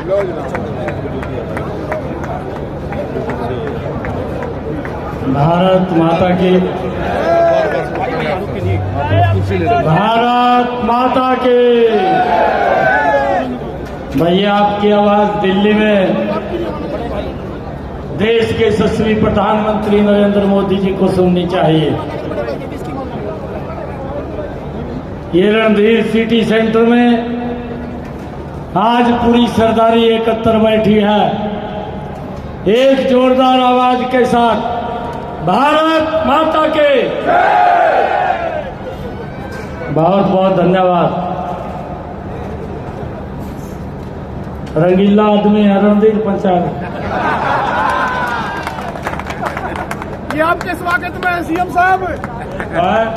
भारत माता की, भारत माता की। भैया आपकी आवाज दिल्ली में देश के यशस्वी प्रधानमंत्री नरेंद्र मोदी जी को सुननी चाहिए। ये रणधीर सिटी सेंटर में आज पूरी सरदारी एकत्र बैठी है, एक जोरदार आवाज के साथ भारत माता के। बहुत बहुत धन्यवाद। रंगीला आदमी है रणधीर पंचायत। ये आपके स्वागत में सीएम साहब,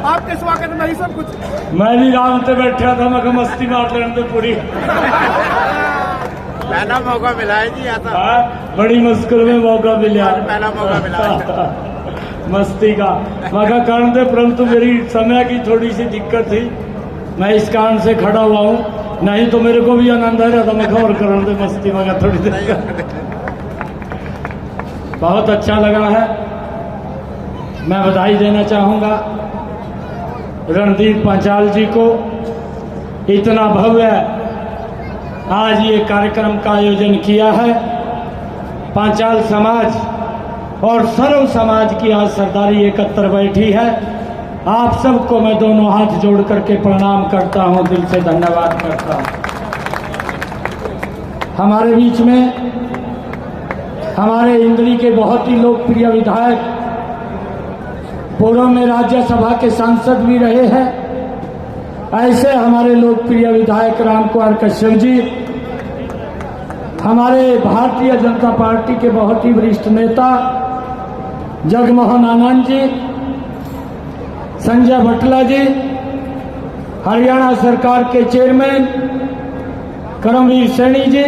आपके स्वागत में ही सब कुछ। मैं भी राम से बैठा था, मैं मस्ती मार लेने तो पूरी पहला मौका मिला है जी ऐसा। बड़ी मुश्किल में मौका मिला, पहला मौका मिला मस्ती का। मगर कारण दे, परंतु मेरी समय की थोड़ी सी दिक्कत थी, मैं इस कारण से खड़ा हुआ हूँ, नहीं तो मेरे को भी आनंद आ रहा था। मैं और करण दे मस्ती मगर थोड़ी देर। बहुत अच्छा लगा है। मैं बधाई देना चाहूँगा रणधीर पांचाल जी को। इतना भव्य आज ये कार्यक्रम का आयोजन किया है। पांचाल समाज और सर्व समाज की आज सरदारी एकत्र बैठी है। आप सबको मैं दोनों हाथ जोड़ करके प्रणाम करता हूं, दिल से धन्यवाद करता हूं। हमारे बीच में हमारे इंद्री के बहुत ही लोकप्रिय विधायक, पूर्व में राज्यसभा के सांसद भी रहे हैं, ऐसे हमारे लोकप्रिय विधायक राम कुमार कश्यप जी, हमारे भारतीय जनता पार्टी के बहुत ही वरिष्ठ नेता जगमोहन आनंद जी, संजय भटला जी, हरियाणा सरकार के चेयरमैन करमवीर सैनी जी,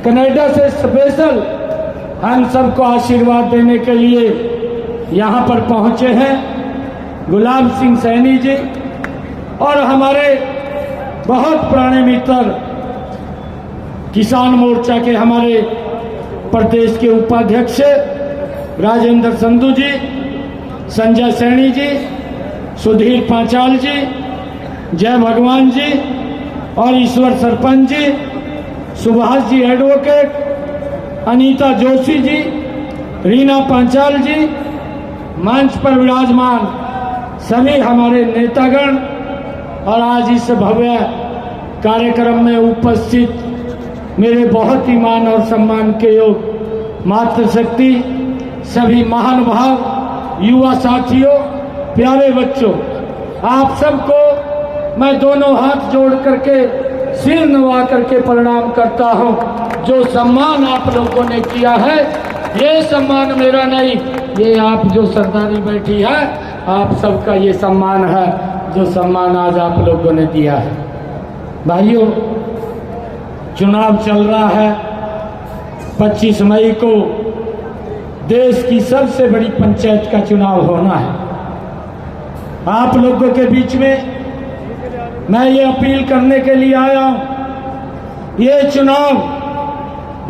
कनाडा से स्पेशल हम सबको आशीर्वाद देने के लिए यहाँ पर पहुँचे हैं गुलाब सिंह सैनी जी, और हमारे बहुत पुराने मित्र किसान मोर्चा के हमारे प्रदेश के उपाध्यक्ष राजेंद्र संधू जी, संजय सैनी जी, सुधीर पांचाल जी, जय भगवान जी और ईश्वर सरपंच जी, सुभाष जी एडवोकेट, अनीता जोशी जी, रीना पांचाल जी, मंच पर विराजमान सभी हमारे नेतागण और आज इस भव्य कार्यक्रम में उपस्थित मेरे बहुत ही मान और सम्मान के योग मातृशक्ति, सभी महानुभाव, युवा साथियों, प्यारे बच्चों, आप सबको मैं दोनों हाथ जोड़ करके सिर नवा करके प्रणाम करता हूं। जो सम्मान आप लोगों ने किया है, ये सम्मान मेरा नहीं, ये आप जो सरदारी बैठी है, आप सबका ये सम्मान है, जो सम्मान आज आप लोगों ने दिया है। भाइयों, चुनाव चल रहा है। 25 मई को देश की सबसे बड़ी पंचायत का चुनाव होना है। आप लोगों के बीच में मैं ये अपील करने के लिए आया हूं, ये चुनाव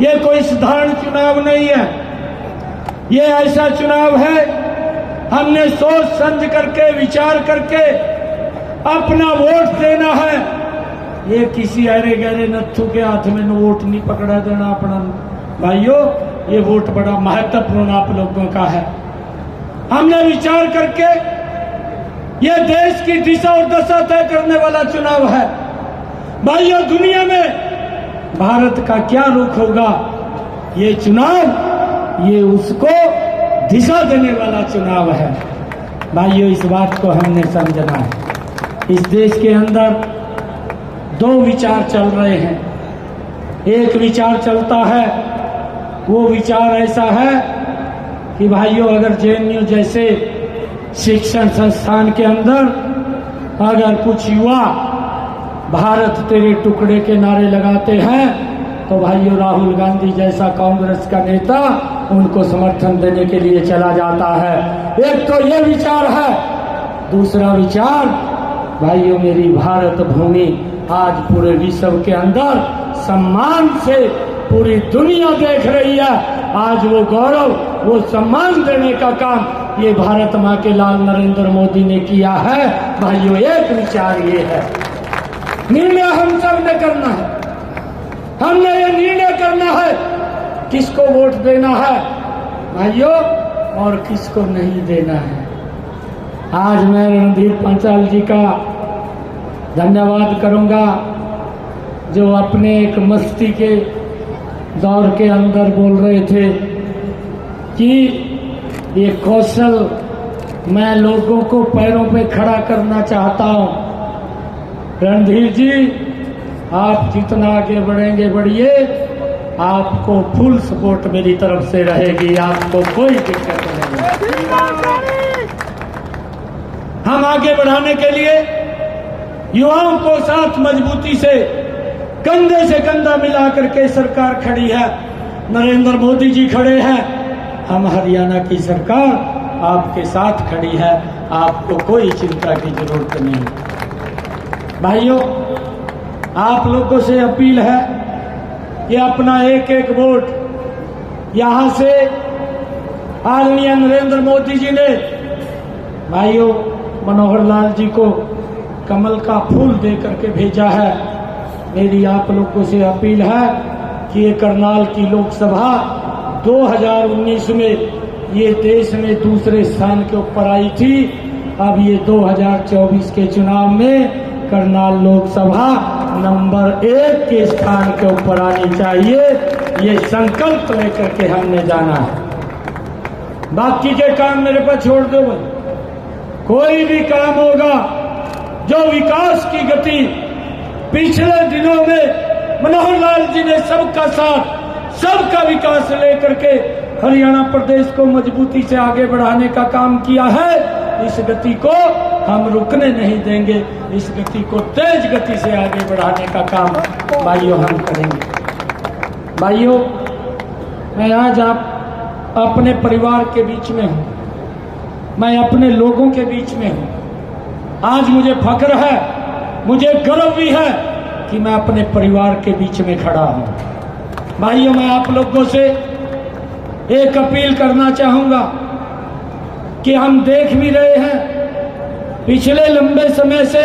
ये कोई साधारण चुनाव नहीं है, ये ऐसा चुनाव है हमने सोच समझ करके विचार करके अपना वोट देना है। ये किसी अरे गहरे नत्थु के हाथ में वोट नहीं पकड़ा देना अपना। भाइयों, ये वोट बड़ा महत्वपूर्ण आप लोगों का है। हमने विचार करके ये देश की दिशा और दशा तय करने वाला चुनाव है। भाइयों, दुनिया में भारत का क्या रुख होगा, ये चुनाव ये उसको दिशा देने वाला चुनाव है। भाइयों, इस बात को हमने समझना है। इस देश के अंदर दो विचार चल रहे हैं। एक विचार चलता है, वो विचार ऐसा है कि भाइयों, अगर जेएनयू जैसे शिक्षण संस्थान के अंदर अगर कुछ युवा भारत तेरे टुकड़े के नारे लगाते हैं, तो भाइयों राहुल गांधी जैसा कांग्रेस का नेता उनको समर्थन देने के लिए चला जाता है। एक तो ये विचार है। दूसरा विचार, भाइयों, मेरी भारत भूमि आज पूरे विश्व के अंदर सम्मान से पूरी दुनिया देख रही है। आज वो गौरव, वो सम्मान देने का काम ये भारत माँ के लाल नरेंद्र मोदी ने किया है। भाइयों, एक विचार ये है, निर्णय हम सब ने करना है। हमने ये निर्णय करना है किसको वोट देना है भाइयों, और किसको नहीं देना है। आज मैं रणधीर पांचाल जी का धन्यवाद करूंगा, जो अपने एक मस्ती के दौर के अंदर बोल रहे थे कि ये कौशल मैं लोगों को पैरों पे खड़ा करना चाहता हूं। रणधीर जी, आप जितना आगे बढ़ेंगे बढ़िए, आपको फुल सपोर्ट मेरी तरफ से रहेगी, आपको कोई दिक्कत नहीं। हम आगे बढ़ाने के लिए युवाओं को साथ मजबूती से कंधे से कंधा मिला करके सरकार खड़ी है, नरेंद्र मोदी जी खड़े हैं, हम हरियाणा की सरकार आपके साथ खड़ी है, आपको कोई चिंता की जरूरत नहीं। भाइयों, आप लोगों से अपील है कि अपना एक एक वोट यहां से आदरणीय नरेंद्र मोदी जी ने भाइयों मनोहर लाल जी को कमल का फूल दे करके भेजा है। मेरी आप लोगों से अपील है कि ये करनाल की लोकसभा 2019 में ये देश में दूसरे स्थान के ऊपर आई थी, अब ये 2024 के चुनाव में करनाल लोकसभा नंबर 1 के स्थान के ऊपर आनी चाहिए। ये संकल्प लेकर के हमने जाना है। बाकी के काम मेरे पर छोड़ दो भाई। कोई भी काम होगा जो विकास की गति पिछले दिनों में मनोहर लाल जी ने सबका साथ, सबका विकास लेकर के हरियाणा प्रदेश को मजबूती से आगे बढ़ाने का काम किया है, इस गति को हम रुकने नहीं देंगे। इस गति को तेज गति से आगे बढ़ाने का काम भाइयों हम करेंगे। भाइयों, मैं आज आप अपने परिवार के बीच में हूं, मैं अपने लोगों के बीच में हूं। आज मुझे फख्र है, मुझे गर्व भी है कि मैं अपने परिवार के बीच में खड़ा हूं। भाइयों, मैं आप लोगों से एक अपील करना चाहूंगा कि हम देख भी रहे हैं पिछले लंबे समय से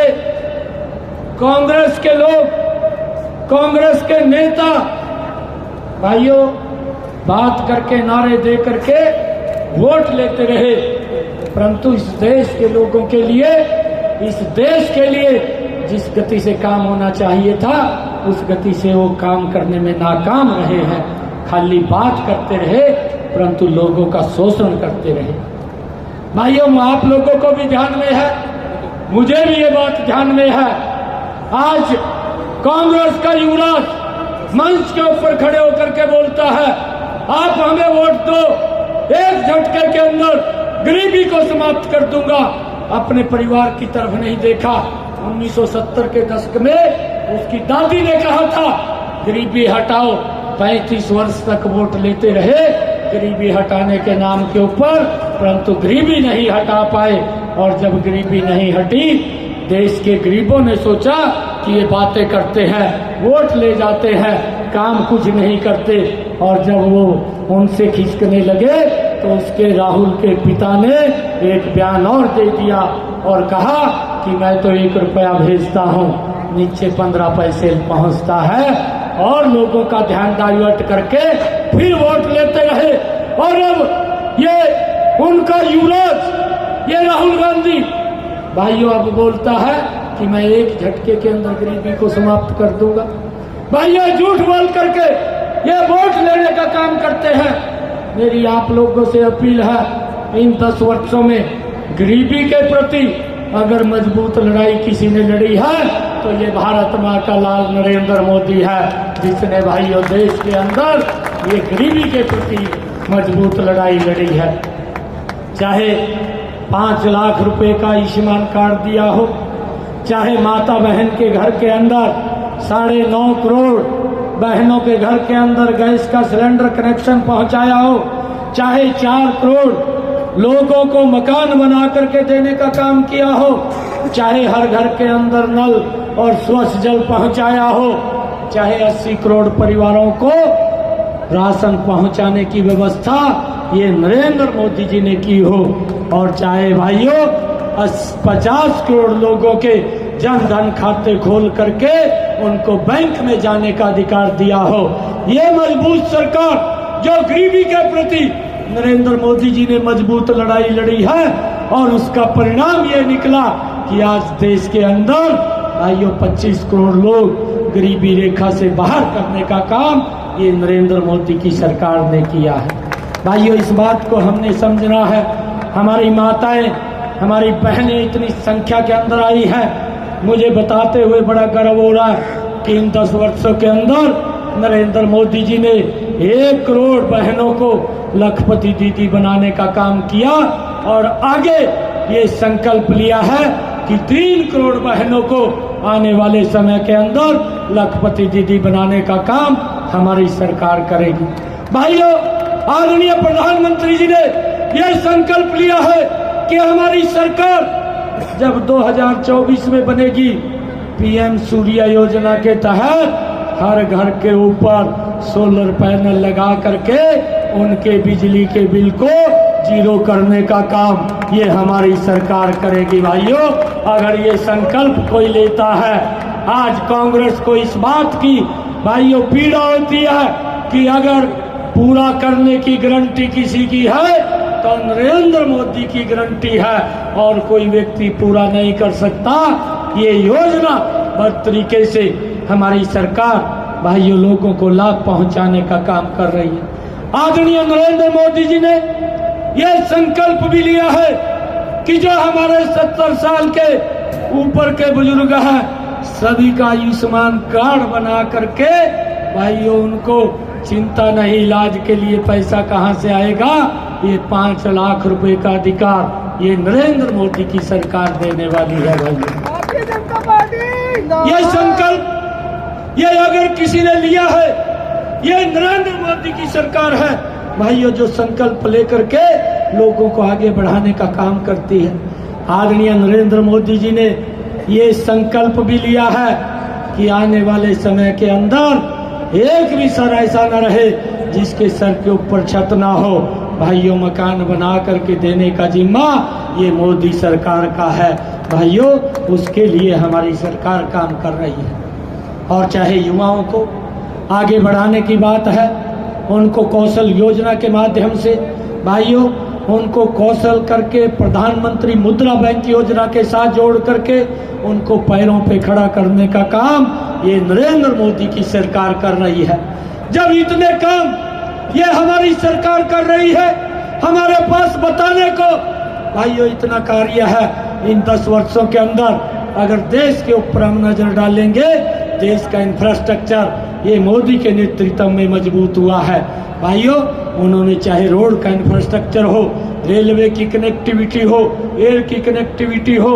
कांग्रेस के लोग, कांग्रेस के नेता भाइयों बात करके, नारे दे करके वोट लेते रहे, परंतु इस देश के लोगों के लिए, इस देश के लिए जिस गति से काम होना चाहिए था उस गति से वो काम करने में नाकाम रहे हैं। खाली बात करते रहे परंतु लोगों का शोषण करते रहे। भाइयों, आप लोगों को भी ध्यान में है, मुझे भी ये बात ध्यान में है। आज कांग्रेस का युवराज मंच के ऊपर खड़े होकर के बोलता है, आप हमें वोट दो, एक झटके के अंदर गरीबी को समाप्त कर दूंगा। अपने परिवार की तरफ नहीं देखा। 1970 के दशक में उसकी दादी ने कहा था गरीबी हटाओ, 35 वर्ष तक वोट लेते रहे गरीबी हटाने के नाम के ऊपर, परंतु गरीबी नहीं हटा पाए। और जब गरीबी नहीं हटी, देश के गरीबों ने सोचा कि ये बातें करते हैं, वोट ले जाते हैं, काम कुछ नहीं करते। और जब वो उनसे खिसकने लगे तो उसके राहुल के पिता ने एक बयान और दे दिया और कहा कि मैं तो 1 रुपया भेजता हूं, नीचे 15 पैसे पहुंचता है, और लोगों का ध्यान डाइवर्ट करके फिर वोट लेते रहे। और अब ये उनका युवराज, ये राहुल गांधी भाइयों अब बोलता है कि मैं एक झटके के अंदर गरीबी को समाप्त कर दूंगा। भाइयों, झूठ बोल करके ये वोट लेने का काम करते हैं। मेरी आप लोगों से अपील है, इन 10 वर्षों में गरीबी के प्रति अगर मजबूत लड़ाई किसी ने लड़ी है तो ये भारत माँ का लाल नरेंद्र मोदी है, जिसने भाइयों देश के अंदर ये गरीबी के प्रति मजबूत लड़ाई लड़ी है। चाहे 5 लाख रुपए का आयुष्मान कार्ड दिया हो, चाहे माता बहन के घर के अंदर 9.5 करोड़ बहनों के घर के अंदर गैस का सिलेंडर कनेक्शन पहुंचाया हो, चाहे 4 करोड़ लोगों को मकान बना करके देने का काम किया हो, चाहे हर घर के अंदर नल और स्वच्छ जल पहुंचाया हो, चाहे 80 करोड़ परिवारों को राशन पहुंचाने की व्यवस्था ये नरेंद्र मोदी जी ने की हो, और चाहे भाइयों 50 करोड़ लोगों के जन धन खाते खोल करके उनको बैंक में जाने का अधिकार दिया हो। ये मजबूत सरकार जो गरीबी के प्रति नरेंद्र मोदी जी ने मजबूत लड़ाई लड़ी है, और उसका परिणाम ये निकला कि आज देश के अंदर भाइयों 25 करोड़ लोग गरीबी रेखा से बाहर करने का काम ये नरेंद्र मोदी की सरकार ने किया है। भाइयों, इस बात को हमने समझना है। हमारी माताएं, हमारी बहनें इतनी संख्या के अंदर आई है, मुझे बताते हुए बड़ा गर्व हो रहा है कि इन 10 वर्षों के अंदर नरेंद्र मोदी जी ने 1 करोड़ बहनों को लखपति दीदी बनाने का काम किया, और आगे ये संकल्प लिया है कि 3 करोड़ बहनों को आने वाले समय के अंदर लखपति दीदी बनाने का काम हमारी सरकार करेगी। भाइयों, आदरणीय प्रधानमंत्री जी ने यह संकल्प लिया है कि हमारी सरकार जब 2024 में बनेगी, पीएम सूर्य योजना के तहत हर घर के ऊपर सोलर पैनल लगा करके उनके बिजली के बिल को जीरो करने का काम ये हमारी सरकार करेगी। भाइयों, अगर ये संकल्प कोई लेता है, आज कांग्रेस को इस बात की भाइयों पीड़ा होती है कि अगर पूरा करने की गारंटी किसी की है तो नरेंद्र मोदी की गारंटी है, और कोई व्यक्ति पूरा नहीं कर सकता। ये योजना हर तरीके से हमारी सरकार भाइयों लोगों को लाभ पहुंचाने का काम कर रही है। आदरणीय नरेंद्र मोदी जी ने यह संकल्प भी लिया है कि जो हमारे 70 साल के ऊपर के बुजुर्ग हैं, सभी का आयुष्मान कार्ड बना करके भाइयों उनको चिंता नहीं, इलाज के लिए पैसा कहां से आएगा, ये 5 लाख रुपए का अधिकार ये नरेंद्र मोदी की सरकार देने वाली है। भाइयों, भारतीय जनता पार्टी ये संकल्प ये अगर किसी ने लिया है, ये नरेंद्र मोदी की सरकार है भाइयों, जो संकल्प लेकर के लोगों को आगे बढ़ाने का काम करती है। आदरणीय नरेंद्र मोदी जी ने ये संकल्प भी लिया है कि आने वाले समय के अंदर एक भी सर ऐसा न रहे जिसके सर के ऊपर छत ना हो। भाइयों, मकान बना करके देने का जिम्मा ये मोदी सरकार का है। भाइयों, उसके लिए हमारी सरकार काम कर रही है। और चाहे युवाओं को आगे बढ़ाने की बात है, उनको कौशल योजना के माध्यम से भाइयों उनको कौशल करके प्रधानमंत्री मुद्रा बैंक योजना के साथ जोड़ करके उनको पैरों पे खड़ा करने का काम ये नरेंद्र मोदी की सरकार कर रही है। जब इतने काम ये हमारी सरकार कर रही है, हमारे पास बताने को भाइयों इतना कार्य है। इन 10 वर्षों के अंदर अगर देश के ऊपर हम नजर डालेंगे, देश का इंफ्रास्ट्रक्चर ये मोदी के नेतृत्व में मजबूत हुआ है। भाइयों, उन्होंने चाहे रोड का इंफ्रास्ट्रक्चर हो, रेलवे की कनेक्टिविटी हो, एयर की कनेक्टिविटी हो,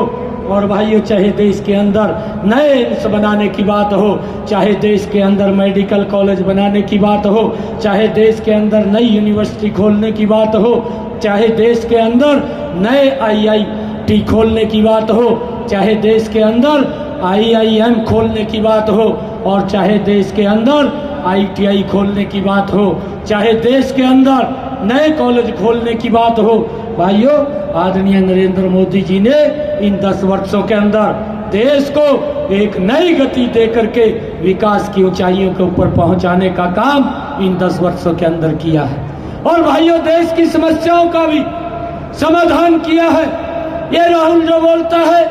और भाइयों चाहे देश के अंदर नए एम्स बनाने की बात हो, चाहे देश के अंदर मेडिकल कॉलेज बनाने की बात हो, चाहे देश के अंदर नई यूनिवर्सिटी खोलने की बात हो, चाहे देश के अंदर नए IIT खोलने की बात हो, चाहे देश के अंदर IIM खोलने की बात हो, और चाहे देश के अंदर ITI खोलने की बात हो, चाहे देश के अंदर नए कॉलेज खोलने की बात हो। भाइयों, आदरणीय नरेंद्र मोदी जी ने इन 10 वर्षों के अंदर देश को एक नई गति दे करके विकास की ऊंचाइयों के ऊपर पहुंचाने का काम इन 10 वर्षों के अंदर किया है। और भाइयों, देश की समस्याओं का भी समाधान किया है। ये राहुल जो बोलता है,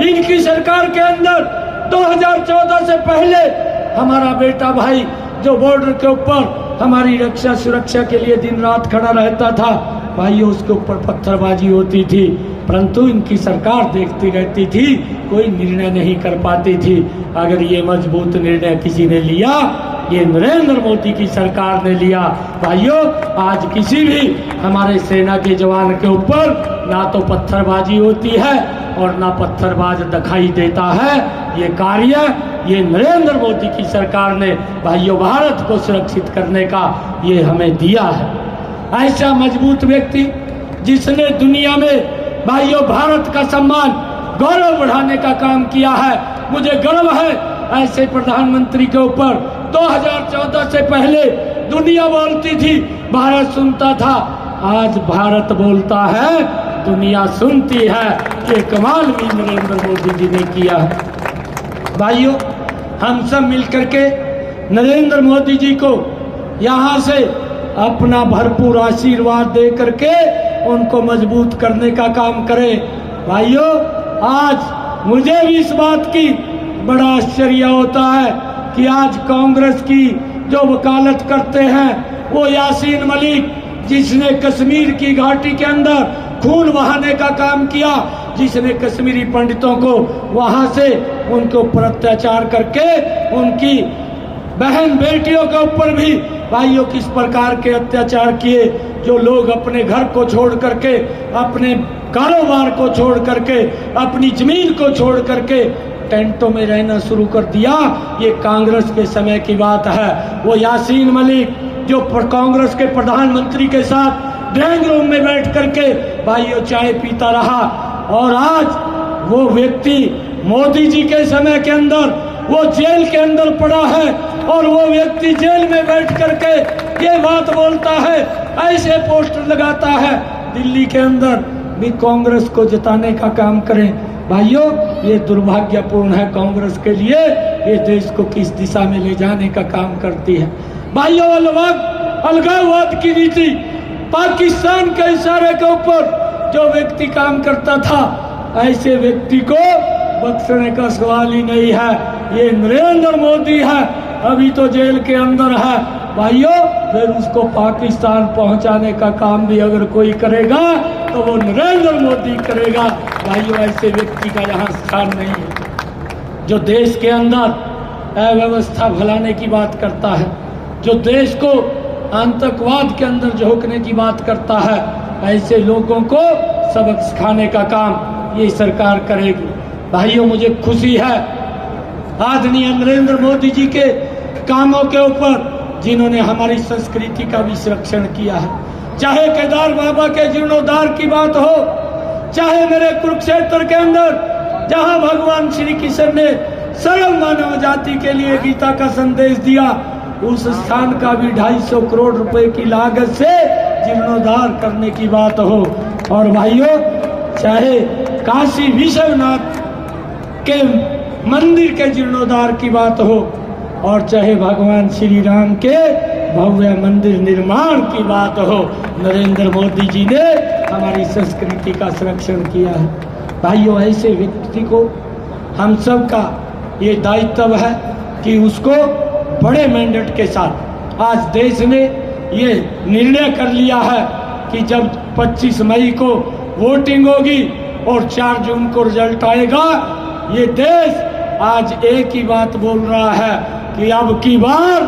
इनकी सरकार के अंदर 2014 से पहले हमारा बेटा भाई जो बॉर्डर के ऊपर हमारी रक्षा सुरक्षा के लिए दिन रात खड़ा रहता था, भाइयों उसके ऊपर पत्थरबाजी होती थी, परंतु इनकी सरकार देखती रहती थी, कोई निर्णय नहीं कर पाती थी। अगर ये मजबूत निर्णय किसी ने लिया, ये नरेंद्र मोदी की सरकार ने लिया। भाइयों, आज किसी भी हमारे सेना के जवान के ऊपर ना तो पत्थरबाजी होती है और ना पत्थरबाज दिखाई देता है। ये कार्य ये नरेंद्र मोदी की सरकार ने भाइयों भारत को सुरक्षित करने का ये हमें दिया है। ऐसा मजबूत व्यक्ति जिसने दुनिया में भाइयों भारत का सम्मान गौरव बढ़ाने का काम किया है। मुझे गर्व है ऐसे प्रधानमंत्री के ऊपर 2014 से पहले दुनिया बोलती थी, भारत सुनता था। आज भारत बोलता है, दुनिया सुनती है। ये कमाल भी नरेंद्र मोदी जी ने किया है। भाइयों, हम सब मिलकर के नरेंद्र मोदी जी को यहाँ से अपना भरपूर आशीर्वाद दे करके उनको मजबूत करने का काम करें। भाइयों, आज मुझे भी इस बात की बड़ा आश्चर्य होता है कि आज कांग्रेस की जो वकालत करते हैं वो यासीन मलिक, जिसने कश्मीर की घाटी के अंदर खून बहाने का काम किया, जिसने कश्मीरी पंडितों को वहां से उनके ऊपर अत्याचार करके उनकी बहन बेटियों के ऊपर भी भाइयों किस प्रकार के अत्याचार किए, जो लोग अपने घर को छोड़ करके, अपने कारोबार को छोड़ करके, अपनी जमीन को छोड़ करके टेंटों में रहना शुरू कर दिया। ये कांग्रेस के समय की बात है। वो यासीन मलिक जो कांग्रेस के प्रधानमंत्री के साथ ड्राइंग रूम में बैठ करके भाइयों चाय पीता रहा, और आज वो व्यक्ति मोदी जी के समय के अंदर वो जेल के अंदर पड़ा है, और वो व्यक्ति जेल में बैठ करके ये बात बोलता है, ऐसे पोस्टर लगाता है, दिल्ली के अंदर भी कांग्रेस को जिताने का काम करें। भाइयों, ये दुर्भाग्यपूर्ण है कांग्रेस के लिए, ये देश को किस दिशा में ले जाने का काम करती है। भाइयों, अलगाववाद की नीति, पाकिस्तान के इशारे के ऊपर जो व्यक्ति काम करता था, ऐसे व्यक्ति को बख्शने का सवाल ही नहीं है। ये नरेंद्र मोदी है, अभी तो जेल के अंदर है। भाइयों, फिर उसको पाकिस्तान पहुंचाने का काम भी अगर कोई करेगा तो वो नरेंद्र मोदी करेगा। भाइयों, ऐसे व्यक्ति का यहाँ स्थान नहीं है। जो देश के अंदर अव्यवस्था फैलाने की बात करता है, जो देश को आतंकवाद के अंदर झोंकने की बात करता है, ऐसे लोगों को सबक सिखाने का काम ये सरकार करेगी। भाइयों, मुझे खुशी है आदरणीय नरेंद्र मोदी जी के कामों के ऊपर, जिन्होंने हमारी संस्कृति का भी संरक्षण किया है। चाहे केदार बाबा के जीर्णोद्धार की बात हो, चाहे मेरे कुरुक्षेत्र के अंदर जहां भगवान श्री कृष्ण ने सर्व मानव जाति के लिए गीता का संदेश दिया, उस स्थान का भी 250 करोड़ रुपए की लागत से जीर्णोद्धार करने की बात हो। और भाइयों, चाहे काशी विश्वनाथ के मंदिर के जीर्णोद्धार की बात हो, और चाहे भगवान श्री राम के भव्य मंदिर निर्माण की बात हो, नरेंद्र मोदी जी ने हमारी संस्कृति का संरक्षण किया है। भाइयों, ऐसे व्यक्ति को हम सब का ये दायित्व है कि उसको बड़े मैंडेट के साथ, आज देश ने ये निर्णय कर लिया है कि जब 25 मई को वोटिंग होगी और 4 जून को रिजल्ट आएगा, ये देश आज एक ही बात बोल रहा है कि अब की बार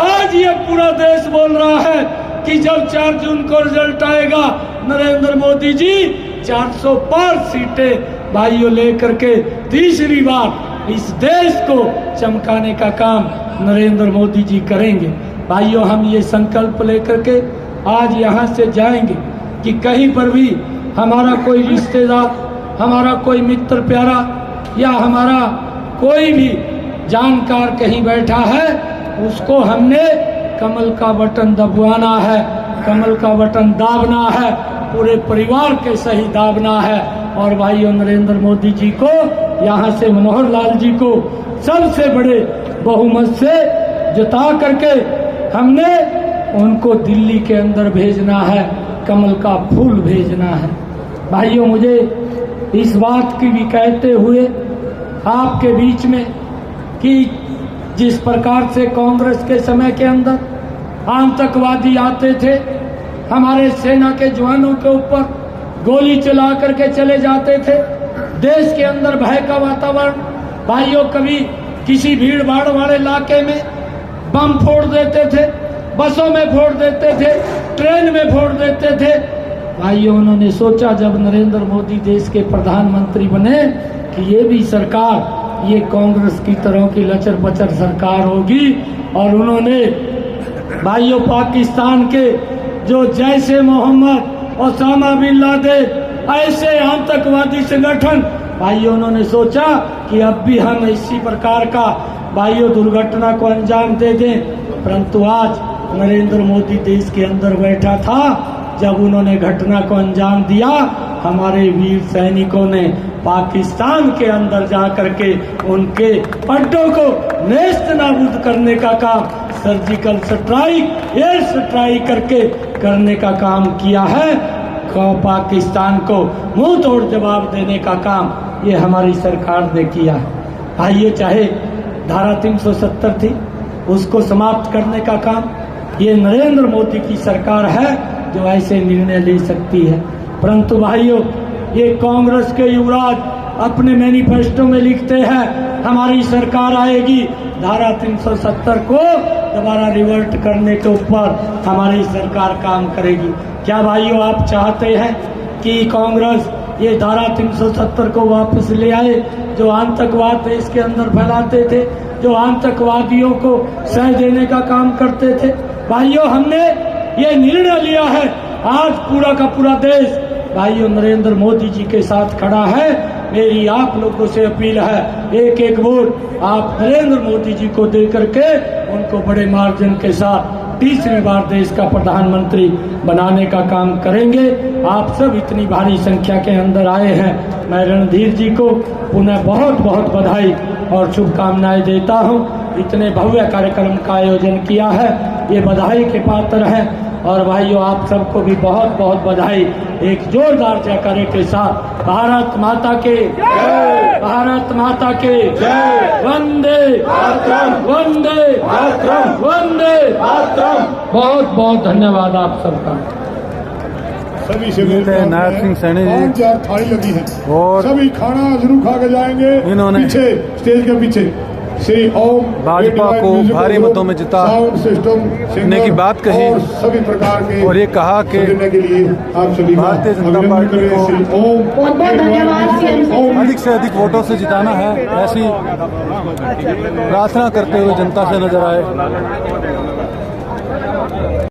आज ये पूरा देश बोल रहा है कि जब 4 जून को रिजल्ट आएगा, नरेंद्र मोदी जी 400 पार सीटें भाइयों लेकर के तीसरी बार इस देश को चमकाने का काम नरेंद्र मोदी जी करेंगे। भाइयों, हम ये संकल्प लेकर के आज यहाँ से जाएंगे कि कहीं पर भी हमारा कोई रिश्तेदार, हमारा कोई मित्र प्यारा या हमारा कोई भी जानकार कहीं बैठा है, उसको हमने कमल का बटन दबवाना है, कमल का बटन दाबना है, पूरे परिवार के सही दाबना है। और भाइयों, नरेंद्र मोदी जी को यहाँ से मनोहर लाल जी को सबसे बड़े बहुमत से जिता करके हमने उनको दिल्ली के अंदर भेजना है, कमल का फूल भेजना है। भाइयों, मुझे इस बात की भी कहते हुए आपके बीच में कि जिस प्रकार से कांग्रेस के समय के अंदर आतंकवादी आते थे, हमारे सेना के जवानों के ऊपर गोली चला करके चले जाते थे, देश के अंदर भय का वातावरण, भाइयों कभी किसी भीड़ भाड़ वाले इलाके में बम फोड़ देते थे, बसों में फोड़ देते थे, ट्रेन में फोड़ देते थे। भाइयों, उन्होंने सोचा जब नरेंद्र मोदी देश के प्रधानमंत्री बने कि ये भी सरकार ये कांग्रेस की तरह की लचर पचर सरकार होगी, और उन्होंने भाइयों पाकिस्तान के जो जैश ए मोहम्मद, ओसामा बिन लादेन ऐसे आतंकवादी संगठन भाइयों उन्होंने सोचा कि अब भी हम इसी प्रकार का भाइयों दुर्घटना को अंजाम दे दें, परंतु आज नरेंद्र मोदी देश के अंदर बैठा था। जब उन्होंने घटना को अंजाम दिया, हमारे वीर सैनिकों ने पाकिस्तान के अंदर जाकर के उनके अड्डों को नेस्त नाबूद करने का काम, सर्जिकल स्ट्राइक, एयर स्ट्राइक करने का काम किया है। पाकिस्तान को मुंह तोड़ जवाब देने का काम ये हमारी सरकार ने किया है। भाइयों, चाहे धारा 370 थी, उसको समाप्त करने का काम ये नरेंद्र मोदी की सरकार है जो ऐसे निर्णय ले सकती है। परंतु भाइयों, ये कांग्रेस के युवराज अपने मैनिफेस्टो में लिखते हैं हमारी सरकार आएगी, धारा 370 को दोबारा रिवर्ट करने के ऊपर हमारी सरकार काम करेगी। क्या भाइयों आप चाहते हैं कि कांग्रेस ये धारा 370 को वापस ले आए, जो आतंकवाद देश के अंदर फैलाते थे, जो आतंकवादियों को सह देने का काम करते थे? भाइयों, हमने ये निर्णय लिया है, आज पूरा का पूरा देश भाइयों नरेंद्र मोदी जी के साथ खड़ा है। मेरी आप लोगों से अपील है, एक एक वोट आप नरेंद्र मोदी जी को दे करके उनको बड़े मार्जिन के साथ तीसरी बार देश का प्रधानमंत्री बनाने का काम करेंगे। आप सब इतनी भारी संख्या के अंदर आए हैं, मैं रणधीर जी को पुनः बहुत बहुत बधाई और शुभकामनाएं देता हूं। इतने भव्य कार्यक्रम का आयोजन किया है, ये बधाई के पात्र हैं। और भाइयों, आप सबको भी बहुत बहुत बधाई। एक जोरदार जयकारे के साथ भारत माता के जय, भारत माता के जय, वंदे मातरम, वंदे मातरम, वंदे मातरम। बहुत बहुत धन्यवाद आप सबका। सभी से नायब सिंह सैनी जी 5,000 थाली लगी है और सभी खाना जरूर खा के जाएंगे। इन्होंने पीछे स्टेज के पीछे श्री ओम भाजपा को भारी मतों में जिताने की बात कही और सभी प्रकार के और ये कहा कि के लिए आप सभी भारतीय जनता पार्टी को अधिक से अधिक वोटों से जिताना है, ऐसी प्रार्थना करते हुए जनता से नजर आए।